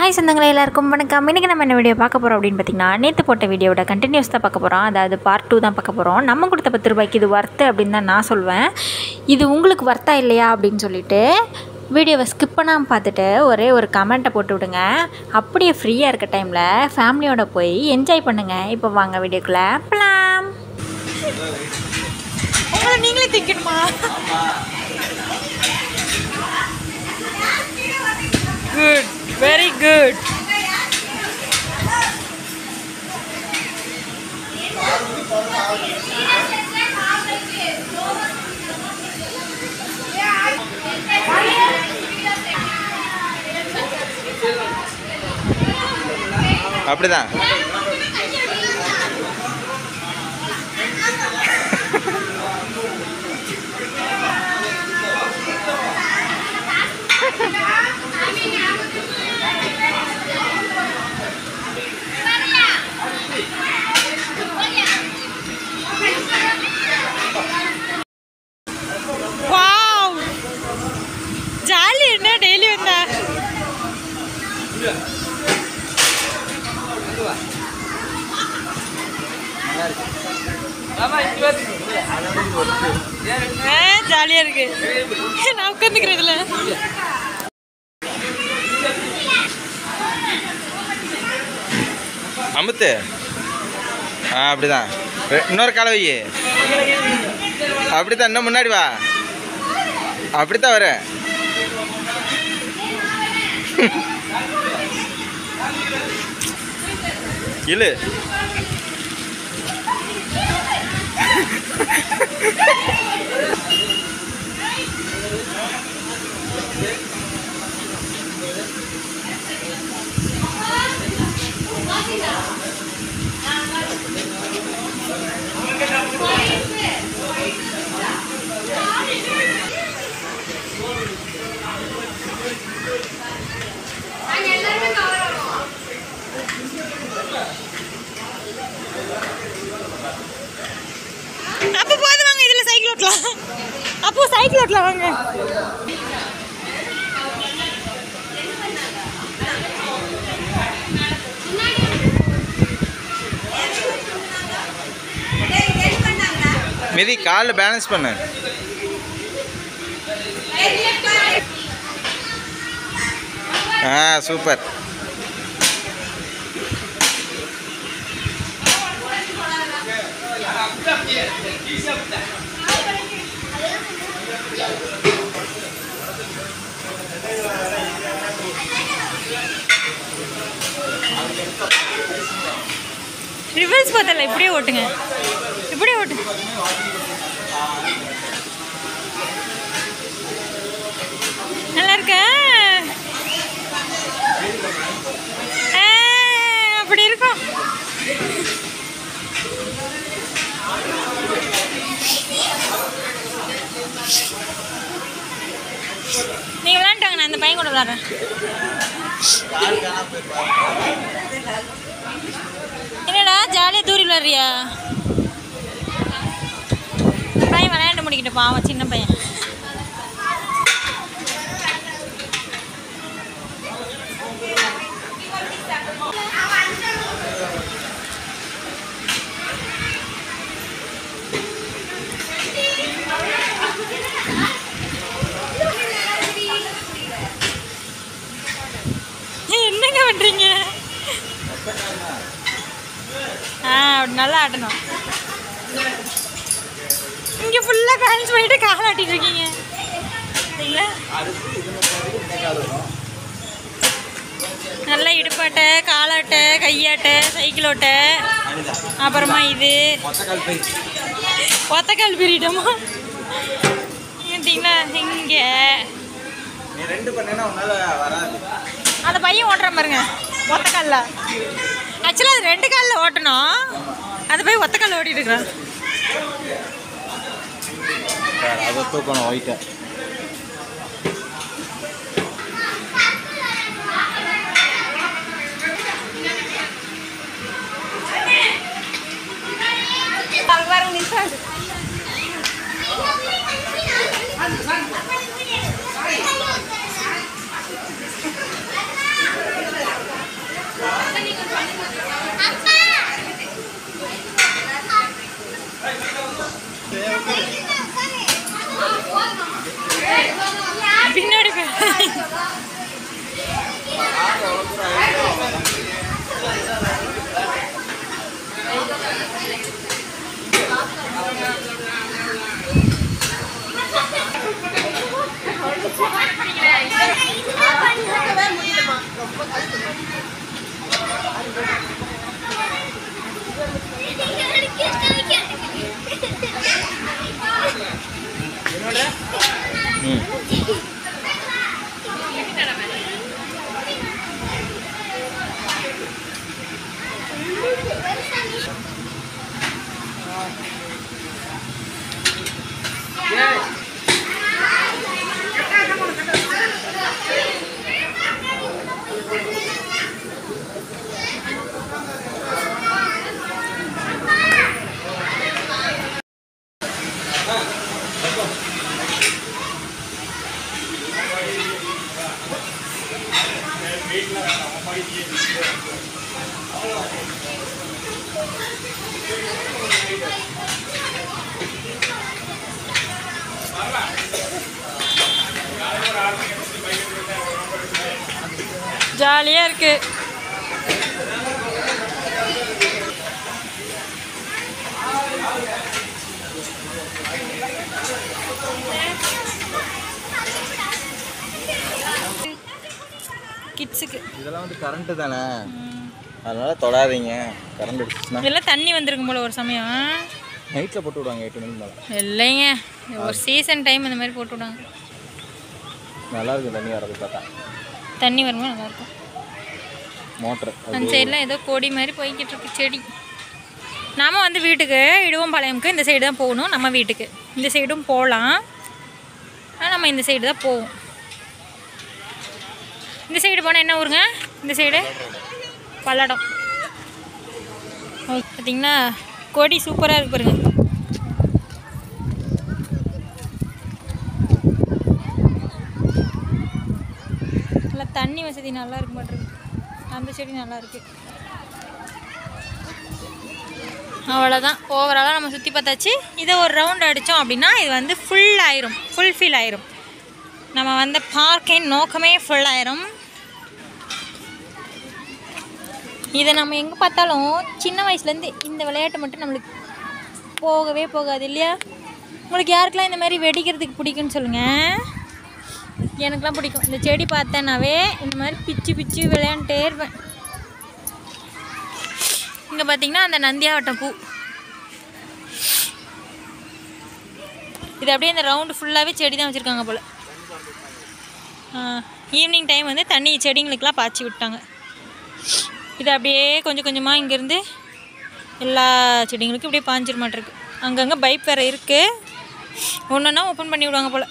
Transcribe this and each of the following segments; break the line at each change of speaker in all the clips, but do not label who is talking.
Hi சொந்தங்களே எல்லாருக்கும் வணக்கம். இன்றைக்கி நம்ம என்ன வீடியோ பார்க்க போகிறோம் அப்படின்னு பார்த்திங்கன்னா, நேற்று போட்ட வீடியோட கண்டினியூஸ் தான் பார்க்க போகிறோம். அதாவது பார்ட் 2 தான் பார்க்க போகிறோம். நம்ம கொடுத்த 10 ரூபாய்க்கு இது வர்த்து அப்படின்னு தான் நான் சொல்வேன். இது உங்களுக்கு வர்த்தா இல்லையா அப்படின்னு சொல்லிட்டு வீடியோவை ஸ்கிப் பண்ணாமல் பார்த்துட்டு ஒரே ஒரு கமெண்ட்டை போட்டு விடுங்க. அப்படியே ஃப்ரீயாக இருக்க டைமில் ஃபேமிலியோட போய் என்ஜாய் பண்ணுங்கள். இப்போ வாங்க வீடியோக்குள்ளே போகலாம். உங்களை நீங்களே திக்கணுமா? Good, very good.
அப்படிதான்
வாவ், ஜாலி. என்ன டெய்லி வந்தா ஜாலியா இருக்கு. நான் உட்காந்துக்கிறதுல
அமுத்து. அப்படிதான். இன்னொரு காலை வை. அப்படித்தான். இன்னும் முன்னாடி வா. அப்படித்தான் வர. இழு.
அப்போ போது வாங்க, இதில் சைக்கிள் ஓட்டலாம். அப்போ சைக்கிள் ஓட்டலாம் வாங்க.
மிதி காலில் பேலன்ஸ் பண்ணு. சூப்பர்.
ரிவர்ஸ் பார்த்தல, இப்படியே ஓட்டுங்க. இப்படியே ஓட்டு. நல்லா இருக்க. அப்படி இருக்கும். நீங்க விளையாண்டாங்க, நான் அந்த பையன் கூட விளையாடுறேன். என்னடா ஜாலியாக தூரி விளையாடுறியா? பையன் விளையாண்டு முடிக்கிட்டு பாவம், சின்ன பையன். என்னங்க பண்றீங்க? அப்படி நல்லா ஆட்டணும். இங்கே ஃபுல்லாக பேலன்ஸ் பண்ணிட்டு கால் ஆட்டிட்டு இருக்கீங்க. சரிங்களா? நல்லா இடுப்பாட்டை, காலாட்டை, கையாட்டை, சைக்கிள் ஓட்டை, அப்புறமா இது ஒத்தக்கால் பீரியடமா பார்த்தீங்களா? இங்கே அந்த பையன் ஓட்டுற பாருங்க, ஒத்தக்காலில். ஆக்சுவலாக அது 2 காலில் ஓட்டணும். அது போய் ஒத்தக்காலில் ஓட்டிட்டு இருக்கிறான்.
அதை தூக்கணும் ஒயிட்டை.
ஜாலியாக இருக்கு. கிட்ஸுக்கு
இதெல்லாம் வந்து கரண்ட்டு தானே, அதனால தொடாதீங்க. கரண்ட் அடிச்சுன்னா
இதெல்லாம் தண்ணி வந்திருக்கும் போல ஒரு சமயம்.
நைட்டில் போட்டு விடுவாங்க 8 மணிக்கு மேலே.
இல்லைங்க, ஒரு சீசன் டைம் இந்த மாதிரி போட்டு விடுவாங்க.
நல்லா இருக்குது தண்ணி வரது பார்த்தா.
தண்ணி வரும்போது நல்லாயிருக்கும்.
மோட்ரு
அந்த சைடெலாம் ஏதோ கொடி மாதிரி போய்கிட்டு இருக்கு செடி. நாம் வந்து வீட்டுக்கு இடுவம்பாளையம்க்கு இந்த சைடு தான் போகணும். நம்ம வீட்டுக்கு இந்த சைடும் போகலாம், ஆனால் நம்ம இந்த சைடு தான் போவோம். இந்த சைடு போனால் என்ன ஊருங்க? இந்த சைடு பல்லடம். பார்த்தீங்கன்னா கொடி சூப்பராக இருக்கு பாருங்க. நல்லா தண்ணி வசதி நல்லா இருக்கு மாட்டிருக்கு. அந்த செடி நல்லா இருக்கு. அவ்வளோதான், ஓவராலாக நம்ம சுற்றி பார்த்தாச்சு. இதை ஒரு ரவுண்ட் அடித்தோம் அப்படின்னா இது வந்து ஃபுல் ஆயிரும், ஃபுல்ஃபில் ஆயிரும். நம்ம வந்து பார்க்கின் நோக்கமே ஃபுல் ஆயிரும். இதை நம்ம எங்கே பார்த்தாலும் சின்ன வயசுலேருந்து இந்த விளையாட்டு மட்டும் நம்மளுக்கு போகவே போகாது இல்லையா? உங்களுக்கு யாருக்கெல்லாம் இந்த மாதிரி வெடிக்கிறதுக்கு பிடிக்குன்னு சொல்லுங்கள். எனக்குலாம் பிடிக்கும். இந்த செடி பார்த்தேன்னாவே இந்த மாதிரி பிச்சு பிச்சு விளையாண்டுட்டே இருப்பேன். இங்கே பார்த்தீங்கன்னா அந்த நந்தியாவட்டம் பூ, இது அப்படியே இந்த ரவுண்டு ஃபுல்லாகவே செடி தான் வச்சுருக்காங்க போல். ஈவினிங் டைம் வந்து தண்ணி செடிங்களுக்கெலாம் பாய்ச்சி விட்டாங்க. இது அப்படியே கொஞ்சம் கொஞ்சமாக இங்கேருந்து எல்லா செடிங்களுக்கும் இப்படியே பாஞ்சிட மாட்டிருக்கு. அங்கங்கே பைப் வேறு இருக்குது, ஒன்றுன்னா ஓப்பன் பண்ணி விடுவாங்க போல்.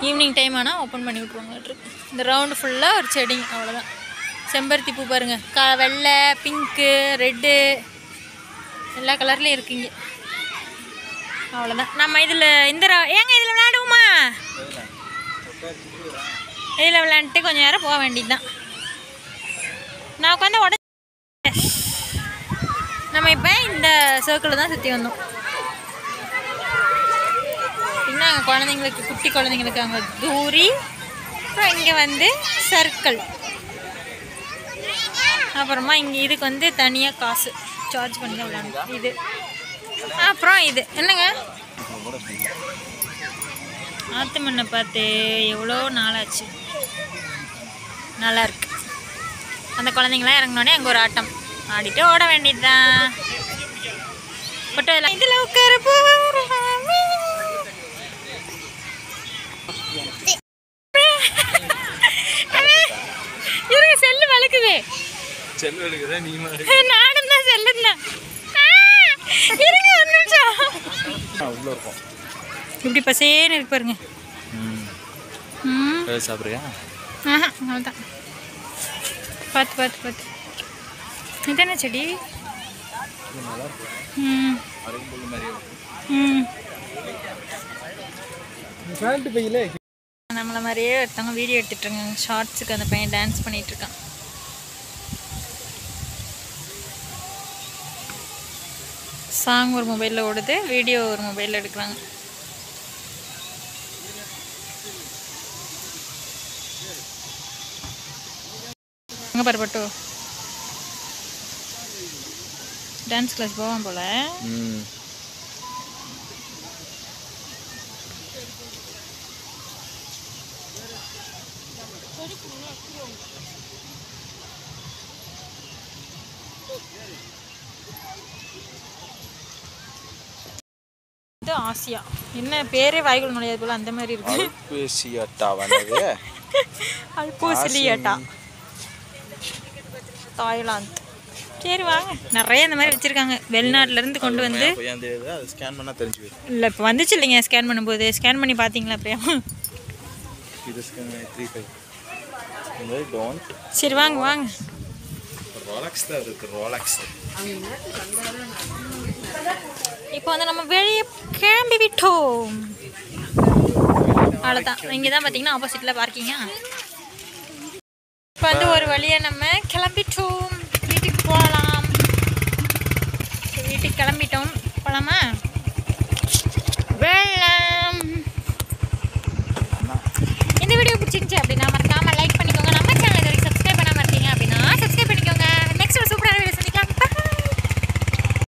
ஈவினிங் டைம் ஆனால் ஓப்பன் பண்ணி விட்ருவாங்கட்ருக்கு. இந்த ரவுண்டு ஃபுல்லாக ஒரு செடிங்க, அவ்வளோதான். செம்பருத்தி பூ பாருங்கள், வெள்ளை, பிங்க்கு, ரெட்டு எல்லா கலர்லேயும் இருக்குங்க. அவ்வளோதான். நம்ம இதில் இந்த ஏங்க இதில் விளையாடுவோமா? இதில் விளையாண்டுட்டு கொஞ்சம் நேரம் போக வேண்டியது தான். நான் உட்காந்து உடனே நம்ம இப்போ இந்த சர்க்கிளில் தான் சுற்றி வந்தோம். இன்னும் அங்கே குழந்தைங்களுக்கு, குட்டி குழந்தைங்களுக்கு அங்கே தூரி, அப்புறம் இங்கே வந்து சர்க்கிள், அப்புறமா இங்கே இதுக்கு வந்து தனியாக காசு சார்ஜ் பண்ணி தான் விளையாடணும். இது அப்புறம் இது என்னங்க, ஆற்று மண்ணை பார்த்து எவ்வளோ நாளாச்சு. நல்லாயிருக்கு. அந்த குழந்தைங்களாம் இறங்கினோடனே அங்கே ஒரு ஆட்டம் ஆடிட்டு ஓட வேண்டியது தான். பட்டு இதில் உட்கார இருங்க, செல்லு வளர்க்குது.
செல்லு வளர்க்குதா? நீ
நானும் தான் செல்லுதான். இருங்க ஒரு நிமிஷம்.
உள்ளே இருக்கும்.
இப்படி பசேன்னு இருக்கு பாருங்க.
சாப்பிட்றியா?
அவ்வளோதான். பார்த்து பார்த்து பார்த்து. இதான செடி? நம்மளை மாதிரியே ஒருத்தவங்க வீடியோ எடுத்துட்ருக்காங்க. ஷார்ட்ஸுக்கு அந்த பையன் டான்ஸ் பண்ணிகிட்ருக்கான். சாங் ஒரு மொபைலில் ஓடுது, வீடியோ ஒரு மொபைலில் எடுக்கிறாங்க. அங்கே பாரு பட்டு டான்ஸ் கிளாஸ் போவான் போல. இது ஆசியா, என்ன பேரே வாய்க்குள்ள நுழையாது போல, அந்த மாதிரி இருக்கு. அல்போசிலியாட்டா, தாய்லாந்து. சரி வாங்க, நிறைய இந்த மாதிரி வச்சுருக்காங்க. வெளிநாட்டிலேருந்து கொண்டு வந்து. இல்லை இப்போ வந்துச்சு இல்லைங்க, ஸ்கேன் பண்ணும்போது. ஸ்கேன் பண்ணி பார்த்தீங்களா அப்படியா? சரி வாங்க வாங்க. இப்போ வந்து நம்ம வெளியே கிளம்பி விட்டோம். அவ்வளோதான். இங்கே தான் பார்த்தீங்கன்னா ஆப்போசிட்டில் பார்க்கிங்கா. இப்போ வந்து ஒரு வழியாக நம்ம கிளம்பிட்டோம்.